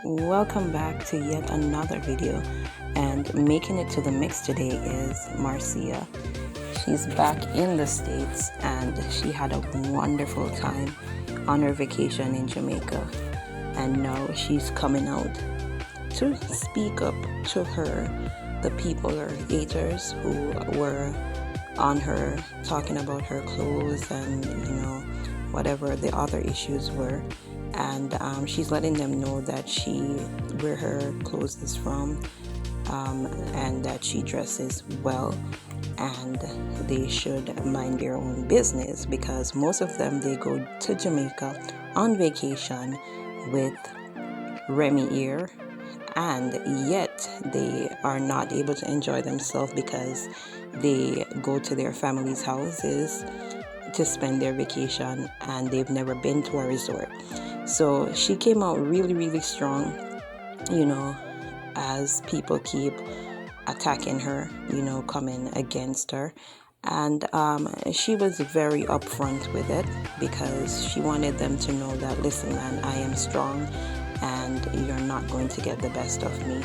Welcome back to yet another video, and making it to the mix today is Marcia. She's back in the States and she had a wonderful time on her vacation in Jamaica, and now she's coming out to speak up to the people or haters who were on her, talking about her clothes and whatever the other issues were. And she's letting them know that where her clothes is from, and that she dresses well, and they should mind their own business, because most of them, they go to Jamaica on vacation with Remy ear, and yet they are not able to enjoy themselves because they go to their family's houses to spend their vacation and they've never been to a resort. So she came out really strong, as people keep attacking her, coming against her. And she was very upfront with it, because she wanted them to know that, listen man, I am strong and you're not going to get the best of me.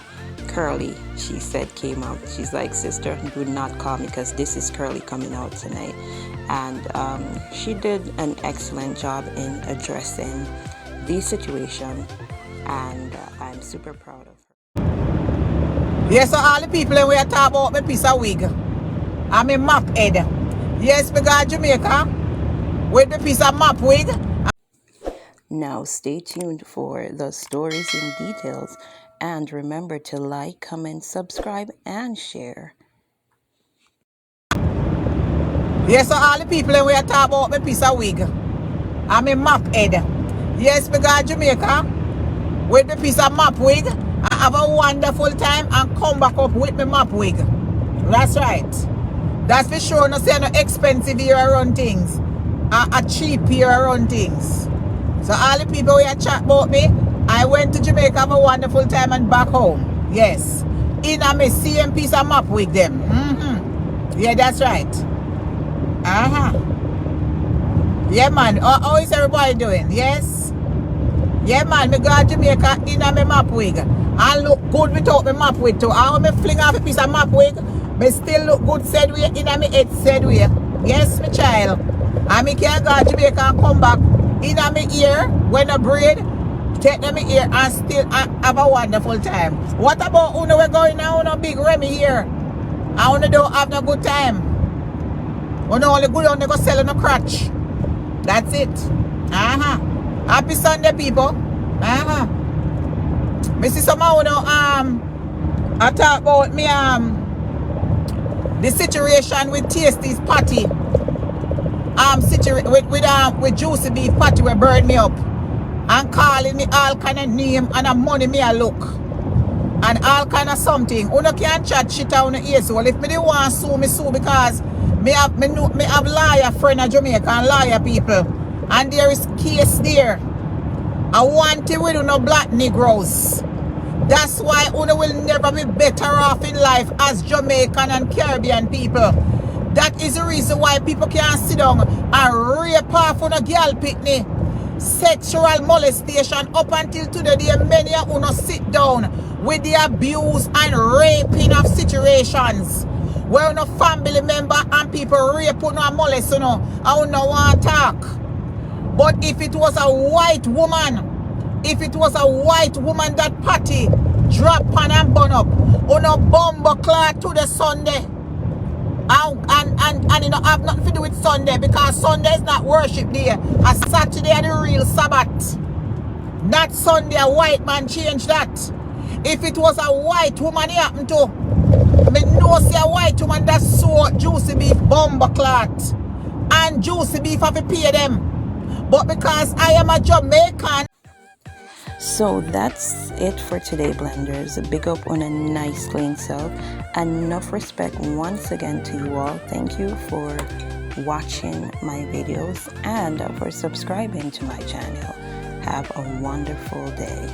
Curly, she said, came out. She's like, sister, do not call me, because this is Curly coming out tonight. And she did an excellent job in addressing the situation, and I'm super proud of her. Yes, so all the people that we are talking about my piece of wig, I'm a map head. Yes, we got Jamaica with the piece of map wig. Now stay tuned for the stories and details, and remember to like, comment, subscribe, and share. Yes, so all the people that we are talking about my piece of wig, I'm a map head. Yes, we got Jamaica with the piece of map wig. I have a wonderful time and come back up with my map wig. That's right. That's for sure. No say no expensive here around things. A cheap here around things. So all the people who chat about me, I went to Jamaica, have a wonderful time and back home. Yes. In a me same piece of map wig them. Yeah, that's right. Yeah man. How is everybody doing? Yes. Yeah man, me go to Jamaica in a me map wig. I look good without my map wig too. I when me fling off a piece of map wig, me still look good said way in a me head said way. Yes, my child. And me can go to Jamaica and come back in a me ear when I braid, take them ear and still have a wonderful time. What about when we're going now on a big Remy here? I wanna don't have no good time. When only good on go sell on a crutch. That's it. Happy Sunday, people. Me see someone I talk about me the situation with Tasty's patty. With Juicy Beef patty where burned me up. And calling me all kind of name and a money me a look. And all kind of something. Uno can't chat shit on the ear. So if me don't want to sue because me have lawyer friend in Jamaica and lawyer people. And there is case there. I want to with no black Negroes. That's why Uno will never be better off in life as Jamaican and Caribbean people. That is the reason why people can't sit down and rape off on a girl pitney. Sexual molestation up until today, many of Uno sit down with the abuse and raping of situations. Where no family member and people rape Uno and molest Uno, I Uno want to talk. But if it was a white woman, that party drop pan and burn up on a bomber clock to the Sunday, and have nothing to do with Sunday, because Sunday is not worship day. A Saturday and the real Sabbath. Not Sunday, a white man change that. If it was a white woman it happened to, me know say a white woman that so Juicy Beef bomber cloth, and Juicy Beef have to pay them. But because I am a Jamaican. So that's it for today, blenders. Big up on a nice clean self, and enough respect once again to you all. Thank you for watching my videos and for subscribing to my channel. Have a wonderful day.